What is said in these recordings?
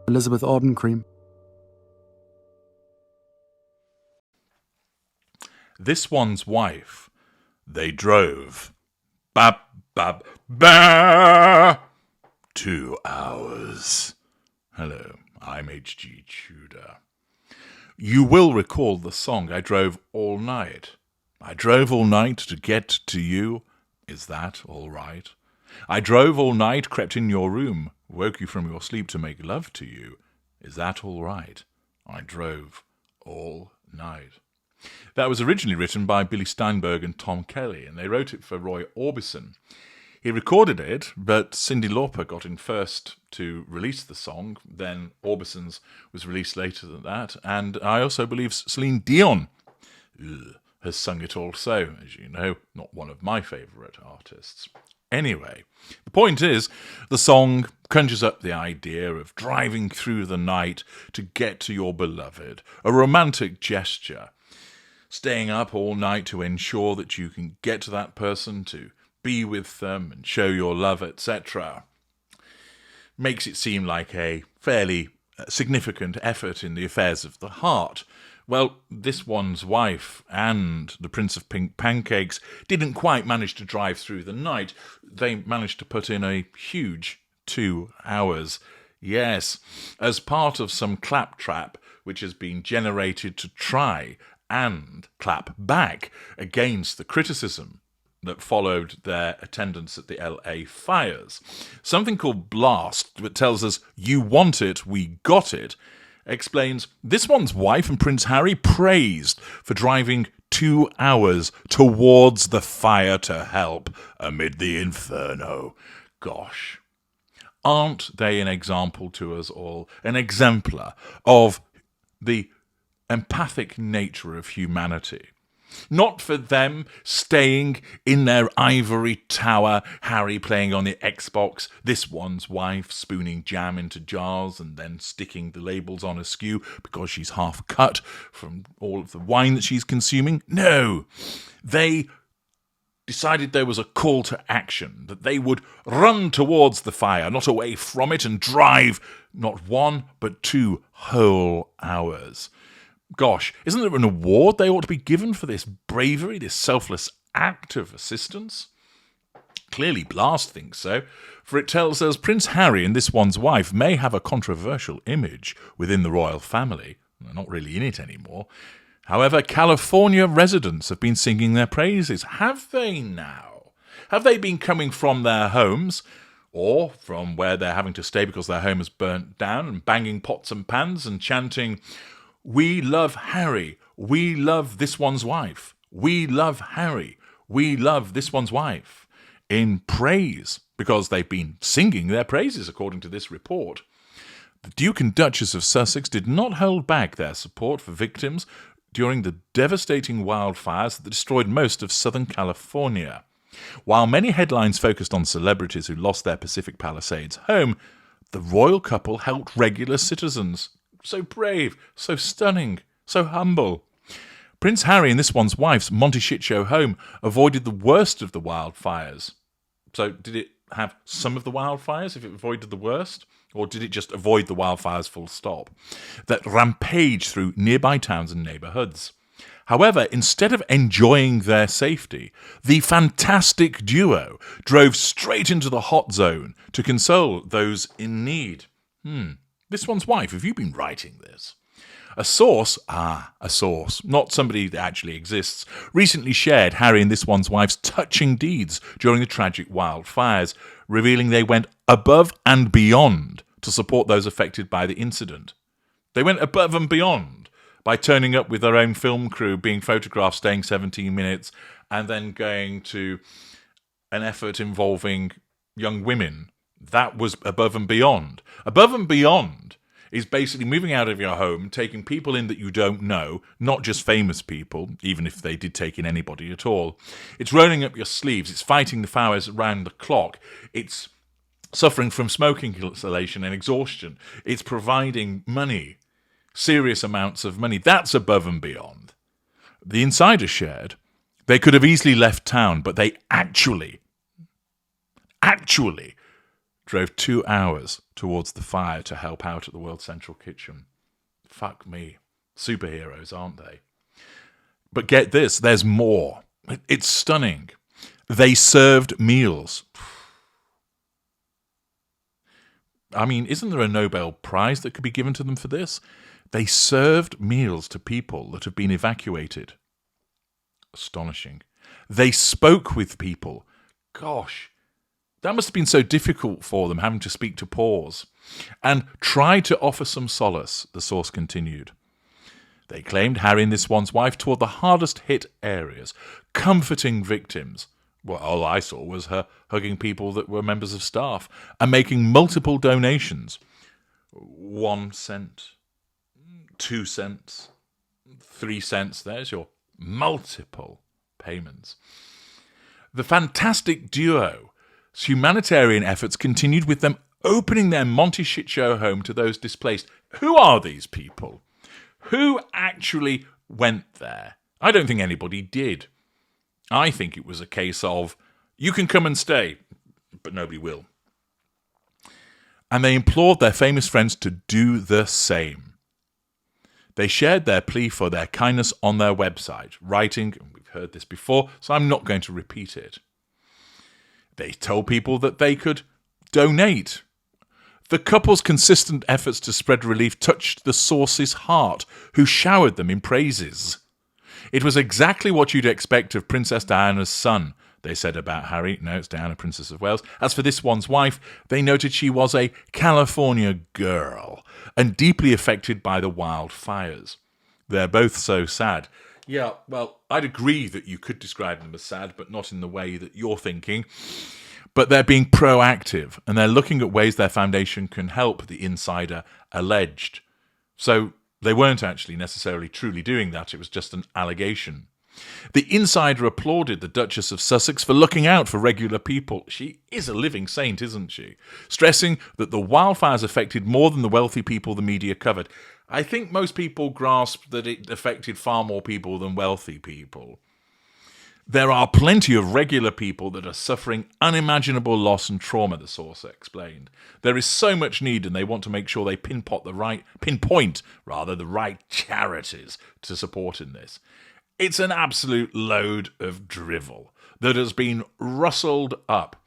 Elizabeth Audencream. This one's wife. They drove. Bab, bab, ba! 2 hours. Hello, I'm H.G. Tudor. You will recall the song, I drove all night. I drove all night to get to you. Is that all right? I drove all night, crept in your room, woke you from your sleep to make love to you. Is that all right? I drove all night. That was originally written by Billy Steinberg and Tom Kelly, and they wrote it for Roy Orbison. He recorded it, but Cyndi Lauper got in first to release the song. Then Orbison's was released later than that, and I also believe Celine Dion has sung it also, as you know, not one of my favourite artists. Anyway, the point is, the song conjures up the idea of driving through the night to get to your beloved, a romantic gesture. Staying up all night to ensure that you can get to that person, to be with them and show your love, etc. Makes it seem like a fairly significant effort in the affairs of the heart. Well, this one's wife and the Prince of Pink Pancakes didn't quite manage to drive through the night. They managed to put in a huge 2 hours. Yes, as part of some claptrap which has been generated to try and clap back against the criticism that followed their attendance at the LA fires. Something called Blast, that tells us, you want it, we got it, explains this one's wife and Prince Harry praised for driving 2 hours towards the fire to help amid the inferno. Gosh, aren't they an example to us all, an exemplar of the empathic nature of humanity? Not for them staying in their ivory tower, Harry playing on the Xbox, this one's wife spooning jam into jars and then sticking the labels on askew because she's half cut from all of the wine that she's consuming. No, they decided there was a call to action, that they would run towards the fire, not away from it, and drive not 1 but 2 whole hours. Gosh, isn't there an award they ought to be given for this bravery, this selfless act of assistance? Clearly Blast thinks so, for it tells us Prince Harry and this one's wife may have a controversial image within the royal family. They're not really in it anymore. However, California residents have been singing their praises. Have they now? Have they been coming from their homes, or from where they're having to stay because their home is burnt down, and banging pots and pans and chanting, "We love Harry, we love this one's wife. We love Harry, we love this one's wife," in praise, because they've been singing their praises, according to this report. The Duke and Duchess of Sussex did not hold back their support for victims during the devastating wildfires that destroyed most of Southern California. While many headlines focused on celebrities who lost their Pacific Palisades home, the royal couple helped regular citizens. So brave, so stunning, so humble. Prince Harry and this one's wife's Monty Shit Show home avoided the worst of the wildfires. So did it have some of the wildfires if it avoided the worst? Or did it just avoid the wildfires full stop that rampaged through nearby towns and neighbourhoods? However, instead of enjoying their safety, the fantastic duo drove straight into the hot zone to console those in need. This one's wife, have you been writing this? A source, not somebody that actually exists, recently shared Harry and this one's wife's touching deeds during the tragic wildfires, revealing they went above and beyond to support those affected by the incident. They went above and beyond by turning up with their own film crew, being photographed, staying 17 minutes, and then going to an effort involving young women. That was above and beyond. Above and beyond is basically moving out of your home, taking people in that you don't know, not just famous people, even if they did take in anybody at all. It's rolling up your sleeves. It's fighting the fires around the clock. It's suffering from smoking inhalation and exhaustion. It's providing money, serious amounts of money. That's above and beyond. The insider shared they could have easily left town, but they actually drove 2 hours towards the fire to help out at the World Central Kitchen. Fuck me. Superheroes, aren't they? But get this, there's more. It's stunning. They served meals. I mean, isn't there a Nobel Prize that could be given to them for this? They served meals to people that have been evacuated. Astonishing. They spoke with people. Gosh, that must have been so difficult for them, having to speak to pause. And tried to offer some solace, the source continued. They claimed Harry and this one's wife toured the hardest hit areas, comforting victims. Well, all I saw was her hugging people that were members of staff and making multiple donations. 1 cent, 2 cents, 3 cents. There's your multiple payments. The fantastic duo's humanitarian efforts continued with them opening their Monty Shit Show home to those displaced. Who are these people? Who actually went there? I don't think anybody did. I think it was a case of, you can come and stay, but nobody will. And they implored their famous friends to do the same. They shared their plea for their kindness on their website, writing, and we've heard this before, so I'm not going to repeat it. They told people that they could donate. The couple's consistent efforts to spread relief touched the source's heart, who showered them in praises. It was exactly what you'd expect of Princess Diana's son, they said about Harry. No, it's Diana, Princess of Wales. As for this one's wife, they noted she was a California girl and deeply affected by the wildfires. They're both so sad. Yeah, well, I'd agree that you could describe them as sad, but not in the way that you're thinking. But they're being proactive, and they're looking at ways their foundation can help, the insider alleged. So they weren't actually necessarily truly doing that, it was just an allegation. The insider applauded the Duchess of Sussex for looking out for regular people. She is a living saint, isn't she? Stressing that the wildfires affected more than the wealthy people the media covered. I think most people grasp that it affected far more people than wealthy people. There are plenty of regular people that are suffering unimaginable loss and trauma, the source explained. There is so much need, and they want to make sure they pinpoint the right charities to support in this. It's an absolute load of drivel that has been rustled up.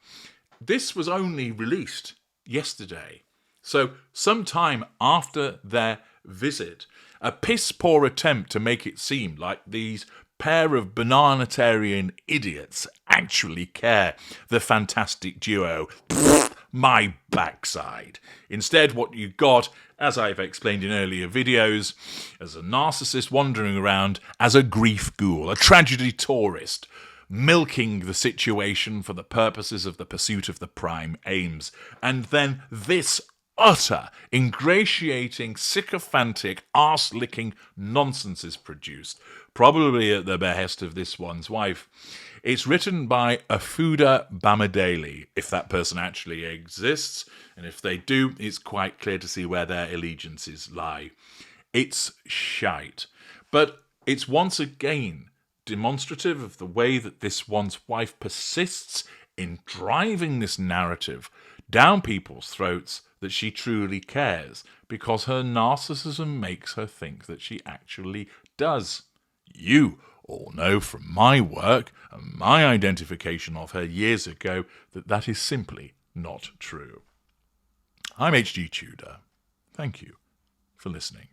This was only released yesterday. So sometime after their visit, a piss-poor attempt to make it seem like these pair of bananitarian idiots actually care, the fantastic duo. My backside. Instead, what you got, as I've explained in earlier videos, as a narcissist wandering around as a grief ghoul, a tragedy tourist, milking the situation for the purposes of the pursuit of the prime aims. And then this utter, ingratiating, sycophantic, arse-licking nonsense is produced, probably at the behest of this one's wife. It's written by Afuda Bamidele, if that person actually exists, and if they do, it's quite clear to see where their allegiances lie. It's shite. But it's once again demonstrative of the way that this one's wife persists in driving this narrative down people's throats that she truly cares, because her narcissism makes her think that she actually does. You all know from my work and my identification of her years ago that that is simply not true. I'm H.G. Tudor. Thank you for listening.